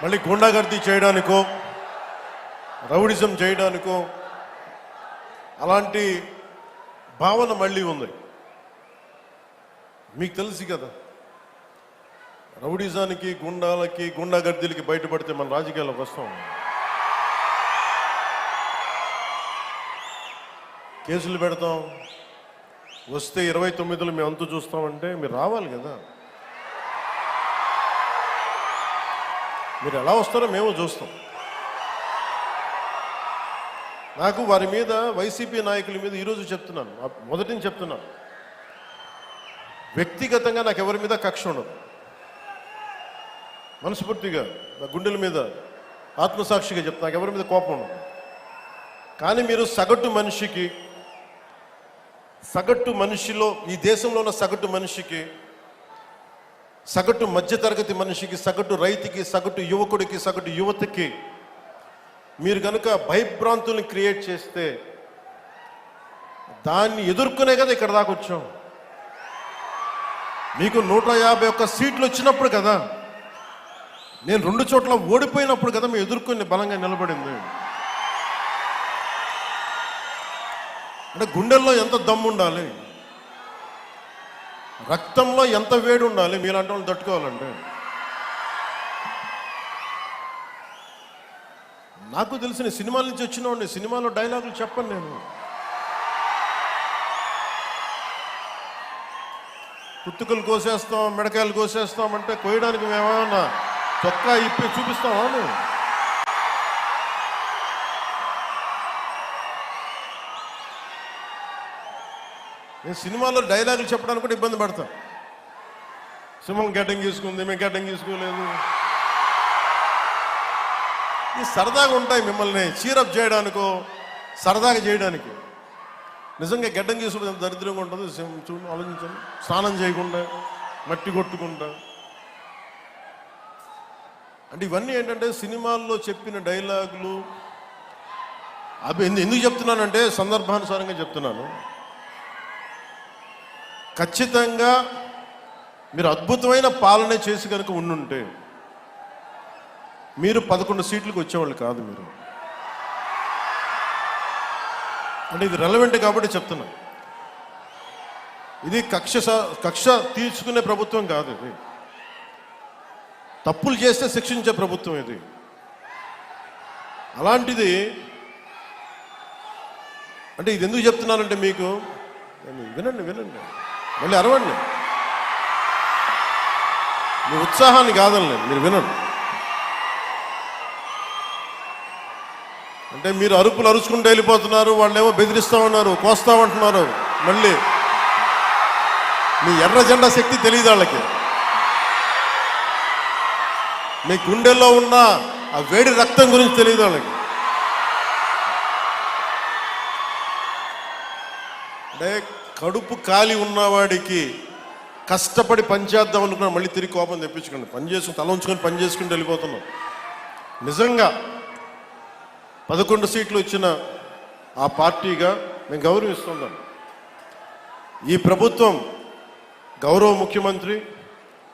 మళ్ళీ గుండాగర్దీ చేయడానికో రౌడిజం చేయడానికో అలాంటి భావన మళ్ళీ ఉంది. మీకు తెలుసు కదా, రౌడిజానికి గుండాలకి గుండాగర్దీలకి బయటపడితే మన రాజకీయాల్లోకి వస్తాం. కేసులు పెడతాం, వస్తే 29లో మేము అంతు చూస్తామంటే మీరు రావాలి కదా. మీరు ఎలా వస్తారో మేము చూస్తాం. నాకు వారి మీద, వైసీపీ నాయకుల మీద ఈరోజు చెప్తున్నాను, మొదటి నుంచి చెప్తున్నాను, వ్యక్తిగతంగా నాకు ఎవరి మీద కక్ష ఉండదు. మనస్ఫూర్తిగా నా గుండెల మీద ఆత్మసాక్షిగా చెప్తా, నాకు ఎవరి మీద కోపం ఉండదు. కానీ మీరు సగటు మనిషిలో, ఈ దేశంలో ఉన్న సగటు మనిషికి, సగటు మధ్యతరగతి మనిషికి, సగటు రైతుకి, సగటు యువకుడికి, సగటు యువతకి మీరు కనుక భయభ్రాంతుల్ని క్రియేట్ చేస్తే దాన్ని ఎదుర్కొనే కదా ఇక్కడ దాకా వచ్చాం. మీకు 151 సీట్లు వచ్చినప్పుడు కదా, నేను 2 చోట్ల ఓడిపోయినప్పుడు కదా మేము ఎదుర్కొని బలంగా నిలబడింది. అంటే గుండెల్లో ఎంత దమ్ము ఉండాలి, రక్తంలో ఎంత వేడి ఉండాలి మీలాంటి వాళ్ళు తట్టుకోవాలంటే. నాకు తెలిసిన సినిమాల నుంచి వచ్చిన వాడిని, సినిమాలో డైలాగులు చెప్పను నేను. కుత్తుకలు కోసేస్తాం, మిడకాయలు కోసేస్తాం అంటే కోయడానికి మేమేమన్నా చొక్కా ఇప్పి చూపిస్తామా? నేను సినిమాలో డైలాగులు చెప్పడానికి కూడా ఇబ్బంది పడతాం. సింహం గడ్డం గీసుకుంది, మేము గడ్డం గీసుకోలేదు. ఇది సరదాగా ఉంటాయి, మిమ్మల్ని చీరప్ చేయడానికో సరదాగా చేయడానికి. నిజంగా గడ్డం గీసుకుంటే ఎంత దరిద్రంగా ఉంటుంది చూడండి, ఆలోచించండి. స్నానం చేయకుండా, మట్టి కొట్టుకుంటా. అంటే ఇవన్నీ ఏంటంటే సినిమాల్లో చెప్పిన డైలాగులు. అవి ఎందుకు చెప్తున్నానంటే సందర్భానుసారంగా చెప్తున్నాను. ఖచ్చితంగా మీరు అద్భుతమైన పాలన చేసి కనుక ఉండుంటే మీరు 11 సీట్లకు వచ్చేవాళ్ళు కాదు. మీరు అంటే ఇది రెలవెంట్ కాబట్టి చెప్తున్నా. ఇది కక్ష తీర్చుకునే ప్రభుత్వం కాదు. ఇది తప్పులు చేస్తే శిక్షించే ప్రభుత్వం ఇది. అలాంటిది అంటే ఇది ఎందుకు చెప్తున్నానంటే మీకు వినండి, మళ్ళీ అరవండి. మీ ఉత్సాహాన్ని కాదండి, మీరు వినండి. అంటే మీరు అరుపులు అరుచుకుంటూ వెళ్ళిపోతున్నారు, వాళ్ళేమో బెదిరిస్తూ ఉన్నారు, కోస్తామంటున్నారు. మళ్ళీ మీ ఎర్ర జెండా శక్తి తెలియదు వాళ్ళకి. మీ గుండెల్లో ఉన్న ఆ వేడి రక్తం గురించి తెలియదు వాళ్ళకి. అంటే కడుపు కాలి ఉన్నవాడికి కష్టపడి పనిచేద్దాం అనుకున్నా మళ్ళీ తిరిగి కోపం తెప్పించుకోండి. పని చేసుకుని తల ఉంచుకొని పని చేసుకుంటూ వెళ్ళిపోతున్నాం. నిజంగా 11 సీట్లు ఇచ్చిన ఆ పార్టీగా నేను గౌరవిస్తున్నాను. ఈ ప్రభుత్వం గౌరవ ముఖ్యమంత్రి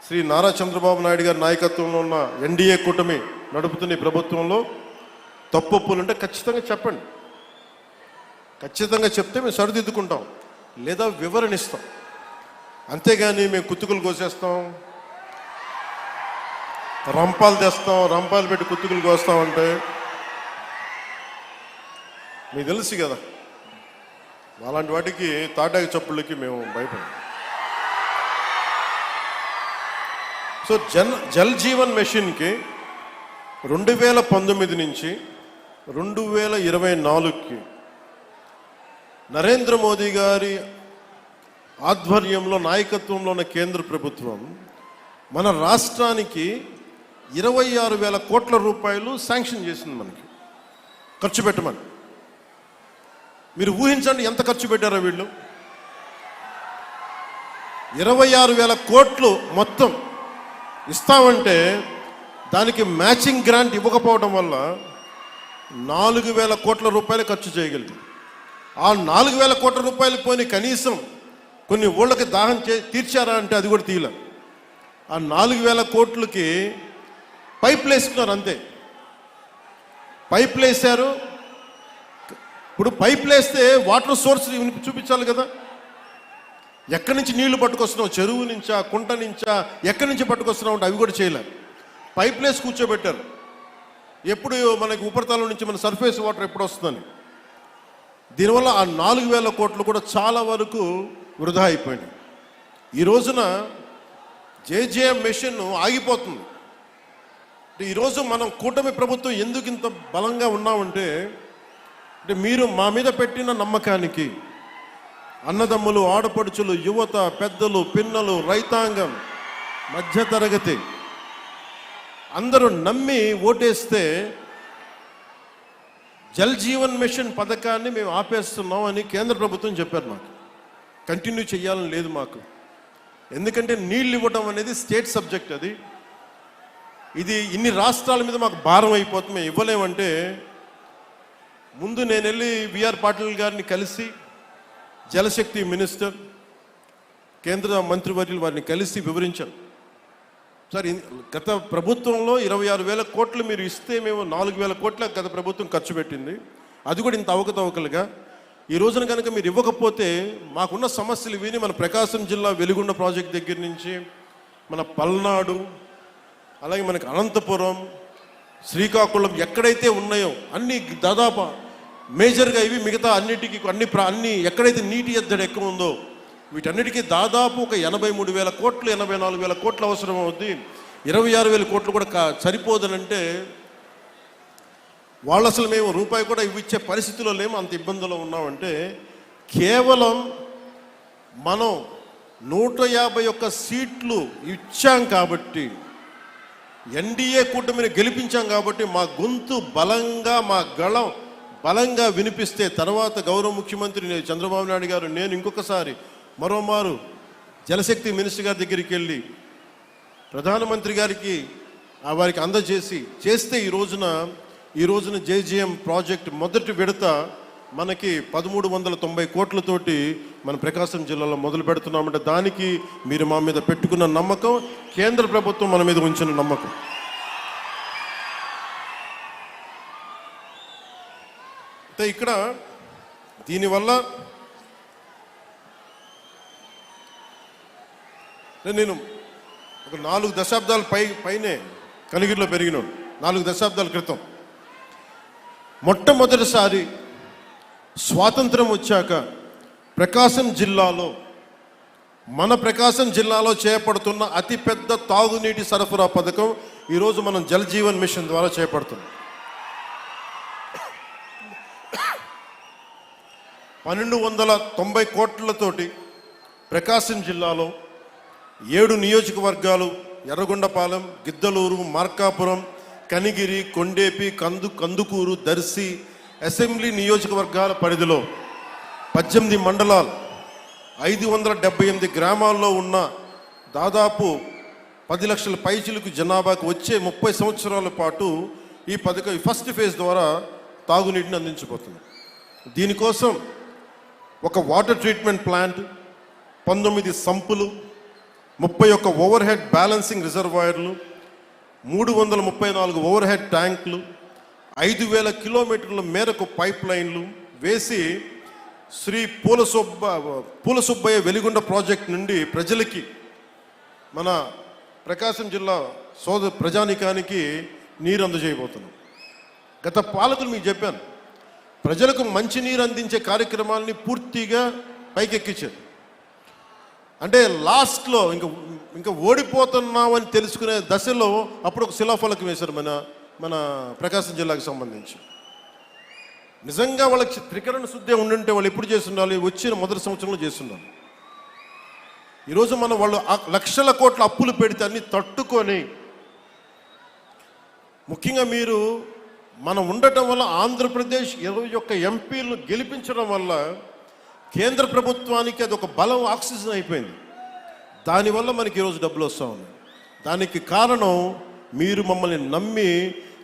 శ్రీ నారా చంద్రబాబు నాయుడు గారి నాయకత్వంలో ఉన్న ఎన్డీఏ కూటమి నడుపుతున్న ఈ ప్రభుత్వంలో తప్పులుంటే ఖచ్చితంగా చెప్పండి. ఖచ్చితంగా చెప్తే మేము సరిదిద్దుకుంటాం, లేదా వివరణిస్తాం. అంతేగాని మేము కుత్తుకులు కోసేస్తాం, రంపాలు తెస్తాం, రంపాలు పెట్టి కుత్తుకులు కోస్తామంటే మీకు తెలుసు కదా, అలాంటి వాటికి తాటాకి చప్పుళ్ళకి మేము భయపడం. సో జల్ జీవన్ మిషన్కి 2019 నుంచి 2024కి నరేంద్ర మోదీ గారి ఆధ్వర్యంలో నాయకత్వంలో ఉన్న కేంద్ర ప్రభుత్వం మన రాష్ట్రానికి 26,000 కోట్ల రూపాయలు శాంక్షన్ చేసింది, మనకి ఖర్చు పెట్టమని. మీరు ఊహించండి ఎంత ఖర్చు పెట్టారో వీళ్ళు. 26,000 కోట్లు మొత్తం ఇస్తామంటే దానికి మ్యాచింగ్ గ్రాంట్ ఇవ్వకపోవడం వల్ల 4,000 కోట్ల రూపాయలు ఖర్చు చేయగలిగింది. ఆ 4,000 కోట్ల రూపాయలు పోని కనీసం కొన్ని ఊళ్ళకి దాహం తీర్చారా అంటే అది కూడా తీయలే. ఆ 4,000 కోట్లకి పైపులు వేసుకున్నారు అంతే. పైపులు వేసారు. ఇప్పుడు పైపులు వేస్తే వాటర్ సోర్స్ చూపించాలి కదా. ఎక్కడి నుంచి నీళ్లు పట్టుకొస్తున్నావు, చెరువు నుంచా, కుంట నుంచా, ఎక్కడి నుంచి పట్టుకొస్తున్నావు అంటే అవి కూడా చేయలేరు. పైపులు వేసి కూర్చోబెట్టారు. ఎప్పుడు మనకి ఉపరితలం నుంచి మన సర్ఫేస్ వాటర్ ఎప్పుడు వస్తుందని. దీనివల్ల ఆ 4,000 కోట్లు కూడా చాలా వరకు వృధా అయిపోయింది. ఈ రోజున జేజేఎం మెషిన్ ఆగిపోతుంది. ఈరోజు మనం కూటమి ప్రభుత్వం ఎందుకు ఇంత బలంగా ఉన్నామంటే మీరు మా మీద పెట్టిన నమ్మకానికి అన్నదమ్ములు, ఆడపడుచులు, యువత, పెద్దలు, పిన్నలు, రైతాంగం, మధ్యతరగతి అందరూ నమ్మి ఓటేస్తే జల్ జీవన్ మిషన్ పథకాన్ని మేము ఆపేస్తున్నాం అని కేంద్ర ప్రభుత్వం చెప్పారు. మాకు కంటిన్యూ చేయాలని లేదు మాకు. ఎందుకంటే నీళ్ళు ఇవ్వడం అనేది స్టేట్ సబ్జెక్ట్. ఇది ఇన్ని రాష్ట్రాల మీద మాకు భారం అయిపోతుంది, మేము ఇవ్వలేమంటే ముందు నేను వెళ్ళి విఆర్ పాటిల్ గారిని కలిసి, జలశక్తి మినిస్టర్, కేంద్ర మంత్రివర్యులు వారిని కలిసి వివరించాను. సార్, గత ప్రభుత్వంలో 26,000 కోట్లు మీరు ఇస్తే మేము 4,000 కోట్ల గత ప్రభుత్వం ఖర్చు పెట్టింది. అది కూడా ఇంత అవకతవకలుగా. ఈ రోజున కనుక మీరు ఇవ్వకపోతే మాకున్న సమస్యలు విని మన ప్రకాశం జిల్లా వెలుగొండ ప్రాజెక్ట్ దగ్గర నుంచి మన పల్నాడు, అలాగే మనకి అనంతపురం, శ్రీకాకుళం ఎక్కడైతే ఉన్నాయో అన్ని దాదాపు మేజర్గా ఇవి, మిగతా అన్నిటికీ అన్ని ఎక్కడైతే నీటి ఎద్దడి ఎక్కువ ఉందో వీటన్నిటికీ దాదాపు ఒక 83,000 కోట్లు, 84,000 కోట్లు అవసరం అవుద్ది. 26,000 కోట్లు కూడా సరిపోదనంటే వాళ్ళు అసలు మేము రూపాయి కూడా ఇవ్విచ్చే పరిస్థితిలో లేము, అంత ఇబ్బందుల్లో ఉన్నామంటే కేవలం మనం 151 సీట్లు ఇచ్చాం కాబట్టి, ఎన్డీఏ కూటమిని గెలిపించాం కాబట్టి మా గొంతు బలంగా, మా గళం బలంగా వినిపిస్తే తర్వాత గౌరవ ముఖ్యమంత్రి చంద్రబాబు నాయుడు గారు, నేను ఇంకొకసారి మరోమారు జలశక్తి మినిస్టర్ గారి దగ్గరికి వెళ్ళి ప్రధానమంత్రి గారికి వారికి చేస్తే ఈ రోజున జేజేఎం ప్రాజెక్ట్ మొదటి విడత మనకి 1,390 కోట్లతోటి మన ప్రకాశం జిల్లాలో మొదలు పెడుతున్నామంటే దానికి మీరు మా మీద పెట్టుకున్న నమ్మకం, కేంద్ర ప్రభుత్వం మన మీద ఉంచిన నమ్మకం. ఇక్కడ దీనివల్ల నేను ఒక 4 దశాబ్దాల పైనే కనిగిరిలో పెరిగినాడు. 4 దశాబ్దాల క్రితం మొట్టమొదటిసారి స్వాతంత్రం వచ్చాక మన ప్రకాశం జిల్లాలో చేపడుతున్న అతిపెద్ద తాగునీటి సరఫరా పథకం ఈరోజు మనం జల్ జీవన్ మిషన్ ద్వారా చేపడుతున్నాం. 1,290 కోట్లతోటి ప్రకాశం జిల్లాలో 7 నియోజకవర్గాలు, ఎర్రగొండపాలెం, గిద్దలూరు, మార్కాపురం, కనిగిరి, కొండేపి, కందుకూరు, దర్శి అసెంబ్లీ నియోజకవర్గాల పరిధిలో 18 మండలాలు, 578 గ్రామాల్లో ఉన్న దాదాపు 10 లక్షల పైచిలకు జనాభాకు వచ్చే 30 సంవత్సరాల పాటు ఈ పథకం ఫస్ట్ ఫేజ్ ద్వారా తాగునీటిని అందించబోతుంది. దీనికోసం ఒక water treatment plant, 19 సంపులు, 31 over head balancing రిజర్వాయర్లు, 334 ఓవర్ హెడ్ ట్యాంకులు, 5,000 కిలోమీటర్ల మేరకు పైప్ లైన్లు వేసి శ్రీ పూలసుబ్బయ్య వెలిగొండ ప్రాజెక్ట్ నుండి ప్రజలకి, మన ప్రకాశం జిల్లా ప్రజానికానికి నీరు అందజేయబోతున్నాం. గత పాలకులు మీకు చెప్పాను, ప్రజలకు మంచి నీరు అందించే కార్యక్రమాలని పూర్తిగా పైకెక్కించారు. అంటే లాస్ట్లో ఇంకా ఓడిపోతున్నామని తెలుసుకునే దశలో అప్పుడు ఒక శిలాఫలకం వేశారు మన ప్రకాశం జిల్లాకు సంబంధించి. నిజంగా వాళ్ళకి త్రికరణ శుద్ధి ఉండుంటే వాళ్ళు ఎప్పుడు చేస్తుండాలి? వచ్చిన మొదటి సంవత్సరంలో చేస్తుండాలి. ఈరోజు వాళ్ళు లక్షల కోట్ల అప్పులు పెడితే అన్ని తట్టుకొని, ముఖ్యంగా మనం ఉండటం వల్ల ఆంధ్రప్రదేశ్ 21 ఎంపీలను గెలిపించడం వల్ల కేంద్ర ప్రభుత్వానికి అది ఒక బలం, ఆక్సిజన్ అయిపోయింది. దానివల్ల మనకి ఈరోజు డబ్బులు వస్తూ ఉన్నాయి. దానికి కారణం మీరు మమ్మల్ని నమ్మి,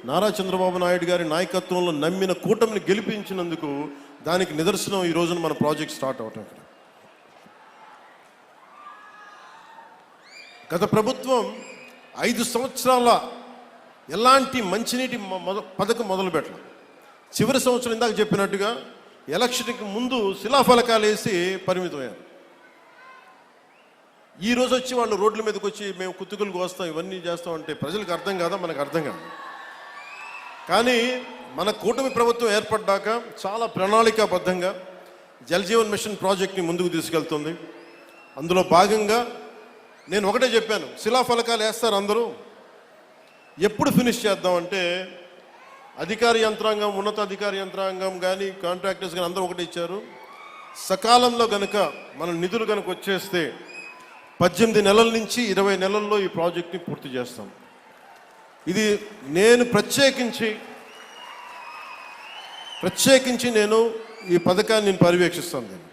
నారా చంద్రబాబు నాయుడు గారి నాయకత్వంలో నమ్మిన కూటమిని గెలిపించినందుకు దానికి నిదర్శనం ఈ రోజున మన ప్రాజెక్ట్ స్టార్ట్ అవటం. గత ప్రభుత్వం 5 సంవత్సరాల ఎలాంటి మంచినీటి పథకం మొదలు పెట్టాలి. చివరి సంవత్సరం ఇందాక చెప్పినట్టుగా ఎలక్షన్కి ముందు శిలాఫలకాలు వేసి పరిమితమయ్యారు. ఈ రోజు వచ్చి వాళ్ళు రోడ్ల మీదకి వచ్చి మేము కుతుకులు కోస్తాం ఇవన్నీ చేస్తాం అంటే ప్రజలకు అర్థం కాదా? మనకు అర్థం కాదు. కానీ మన కూటమి ప్రభుత్వం ఏర్పడ్డాక చాలా ప్రణాళికాబద్ధంగా జలజీవన్ మిషన్ ప్రాజెక్ట్ని ముందుకు తీసుకెళ్తుంది. అందులో భాగంగా నేను ఒకటే చెప్పాను, శిలాఫలకాలు వేస్తారు అందరూ, ఎప్పుడు ఫినిష్ చేద్దామంటే అధికార యంత్రాంగం, ఉన్నతాధికార యంత్రాంగం కానీ కాంట్రాక్టర్స్ కానీ అందరూ ఒకటే ఇచ్చారు, సకాలంలో గనుక మన నిధులు కనుక వచ్చేస్తే 18 నెలల నుంచి 20 నెలల్లో ఈ ప్రాజెక్ట్ని పూర్తి చేస్తాం. ఇది నేను ప్రత్యేకించి నేను ఈ పథకాన్ని నేను పర్యవేక్షిస్తాను. నేను